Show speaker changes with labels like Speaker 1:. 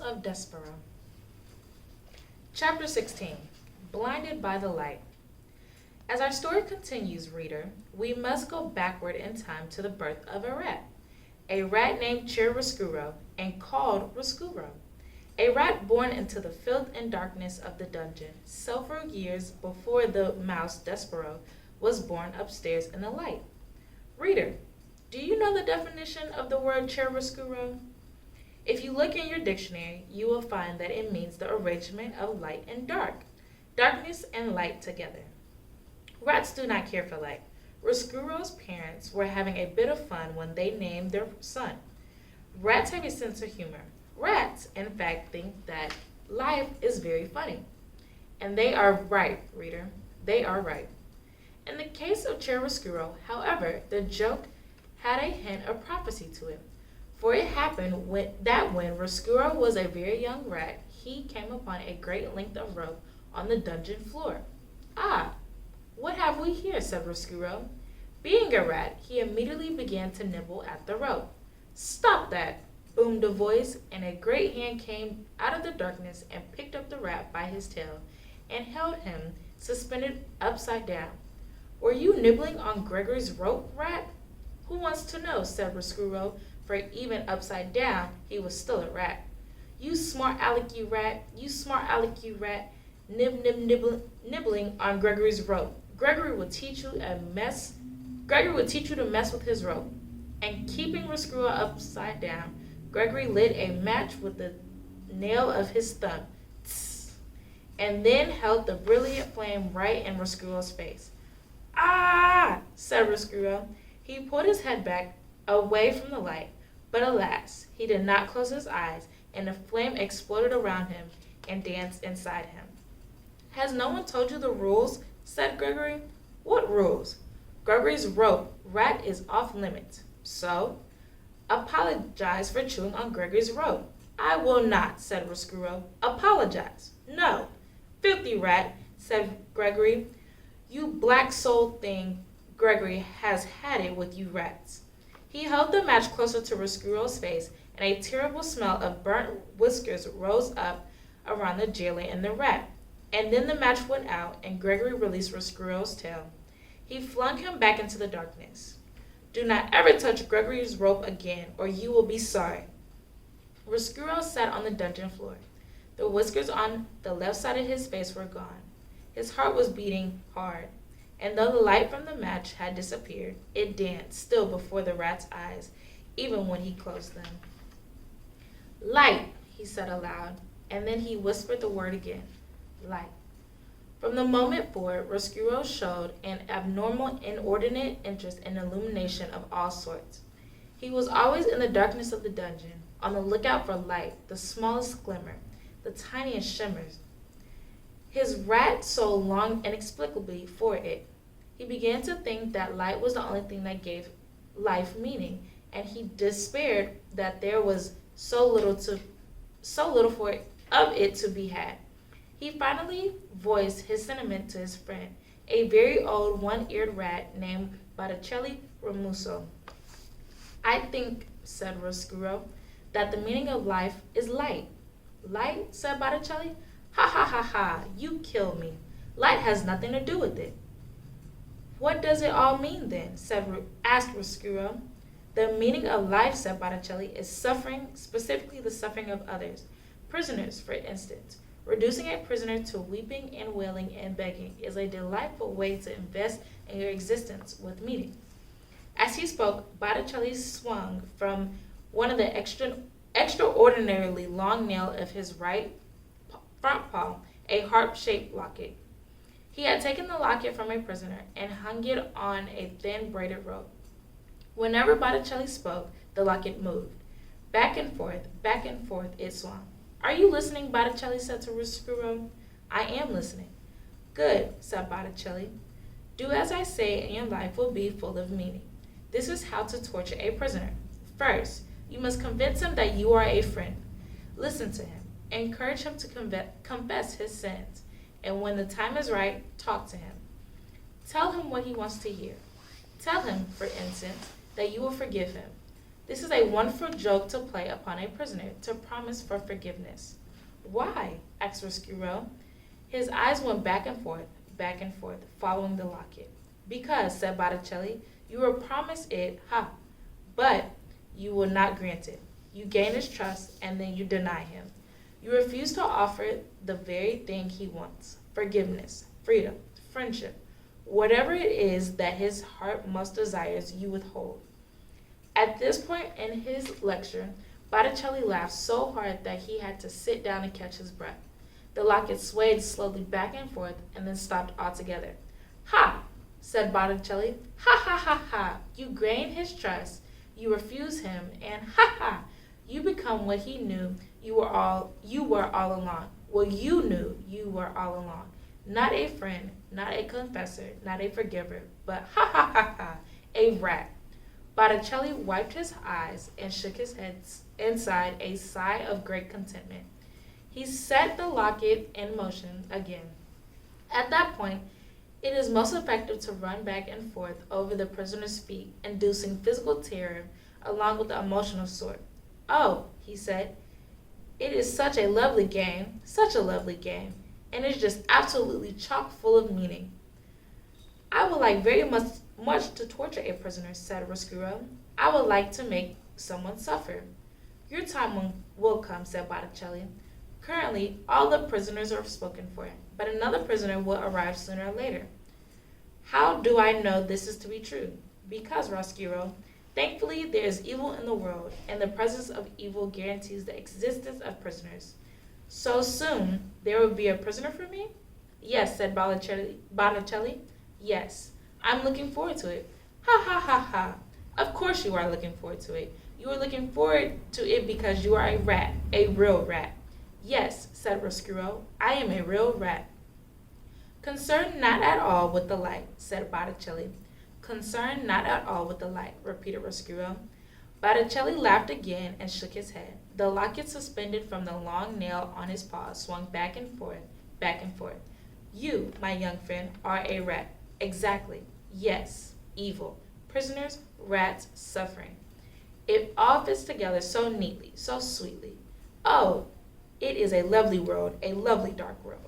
Speaker 1: of Despereaux. Chapter 16. Blinded by the Light. As our story continues, reader, we must go backward in time to the birth of a rat named Chiaroscuro and called Roscuro, a rat born into the filth and darkness of the dungeon several years before the mouse Despereaux was born upstairs in the light. Reader, do you know the definition of the word chiaroscuro? If you look in your dictionary, you will find that it means the arrangement of light and dark, darkness and light together. Rats do not care for light. Roscuro's parents were having a bit of fun when they named their son. Rats have a sense of humor. Rats, in fact, think that life is very funny. And they are right, reader. They are right. In the case of Chiaroscuro, however, the joke had a hint of prophecy to it. For it happened when Roscuro was a very young rat, he came upon a great length of rope on the dungeon floor. "Ah, what have we here?" said Roscuro. Being a rat, he immediately began to nibble at the rope. "Stop that!" boomed a voice, and a great hand came out of the darkness and picked up the rat by his tail and held him suspended upside down. "Were you nibbling on Gregory's rope, rat?" "Who wants to know?" said Roscuro, for even upside down he was still a rat. "You smart aleck, you rat! You smart aleck, you rat! Nibbling on Gregory's rope. Gregory will teach you to mess with his rope." And keeping Roscuro upside down, Gregory lit a match with the nail of his thumb, tss, and then held the brilliant flame right in Roscuro's face. "Ah!" said Roscuro. He pulled his head back away from the light, but alas, he did not close his eyes, and the flame exploded around him and danced inside him. "Has no one told you the rules?" said Gregory. "What rules?" "Gregory's rope rat is off limits." "So?" "Apologize for chewing on Gregory's rope." "I will not," said Roscuro. "Apologize." "No." "Filthy rat," said Gregory. "You black-souled thing. Gregory has had it with you rats." He held the match closer to Roscuro's face, and a terrible smell of burnt whiskers rose up around the jailer and the rat. And then the match went out, and Gregory released Roscuro's tail. He flung him back into the darkness. "Do not ever touch Gregory's rope again, or you will be sorry." Roscuro sat on the dungeon floor. The whiskers on the left side of his face were gone. His heart was beating hard, and though the light from the match had disappeared, it danced still before the rat's eyes, even when he closed them. "Light," he said aloud, and then he whispered the word again. Light. From the moment forward, Roscuro showed an abnormal, inordinate interest in illumination of all sorts. He was always in the darkness of the dungeon, on the lookout for light, the smallest glimmer, the tiniest shimmers. His rat soul longed inexplicably for it. He began to think that light was the only thing that gave life meaning, and he despaired that there was so little of it to be had. He finally voiced his sentiment to his friend, a very old one-eared rat named Botticelli Ramuso. "I think," said Roscuro, "that the meaning of life is light." "Light?" said Botticelli. "Ha ha ha ha, you kill me. Light has nothing to do with it." "What does it all mean then?" asked Roscuro. "The meaning of life," said Botticelli, "is suffering, specifically the suffering of others. Prisoners, for instance. Reducing a prisoner to weeping and wailing and begging is a delightful way to invest in your existence with meaning." As he spoke, Botticelli swung from one of the extraordinarily long nail of his right front paw a harp-shaped locket. He had taken the locket from a prisoner and hung it on a thin braided rope. Whenever Botticelli spoke, the locket moved. Back and forth it swung. "Are you listening?" Botticelli said to Roscuro. "I am listening." "Good," said Botticelli. "Do as I say and your life will be full of meaning. This is how to torture a prisoner. First, you must convince him that you are a friend. Listen to him. Encourage him to confess his sins. And when the time is right, talk to him. Tell him what he wants to hear. Tell him, for instance, that you will forgive him. This is a wonderful joke to play upon a prisoner, to promise for forgiveness. Why? Asked Rescue. His eyes went back and forth, following the locket. Because, said Botticelli, you were promised it, ha, but you will not grant it. You gain his trust, and then you deny him. You refuse to offer the very thing he wants, forgiveness, freedom, friendship. Whatever it is that his heart most desires, you withhold. At this point in his lecture, Botticelli laughed so hard that he had to sit down and catch his breath. The locket swayed slowly back and forth and then stopped altogether. Ha! Said Botticelli. Ha ha ha ha! You gain his trust, you refuse him, and ha ha! You become what he knew you were all along. Well, you knew you were all along. Not a friend, not a confessor, not a forgiver, but ha ha ha ha! A rat. Botticelli wiped his eyes and shook his head inside a sigh of great contentment. He set the locket in motion again. At that point, it is most effective to run back and forth over the prisoner's feet, inducing physical terror along with the emotional sort. Oh, he said, it is such a lovely game, and it's just absolutely chock full of meaning. I would like very much to torture a prisoner, said Roscuro. I would like to make someone suffer. Your time will come, said Botticelli. Currently, all the prisoners are spoken for, but another prisoner will arrive sooner or later. How do I know this is to be true? Because, Roscuro, thankfully there is evil in the world, and the presence of evil guarantees the existence of prisoners. So soon, there will be a prisoner for me? Yes, said Botticelli. Yes, I'm looking forward to it. Ha ha ha ha. Of course you are looking forward to it. You are looking forward to it because you are a rat, a real rat. Yes, said Roscuro, I am a real rat. Concerned not at all with the light, said Botticelli. Concerned not at all with the light, repeated Roscuro. Botticelli laughed again and shook his head. The locket suspended from the long nail on his paw swung back and forth, back and forth. You, my young friend, are a rat. Exactly. Yes. Evil. Prisoners, rats, suffering. It all fits together so neatly, so sweetly. Oh, it is a lovely world, a lovely dark world.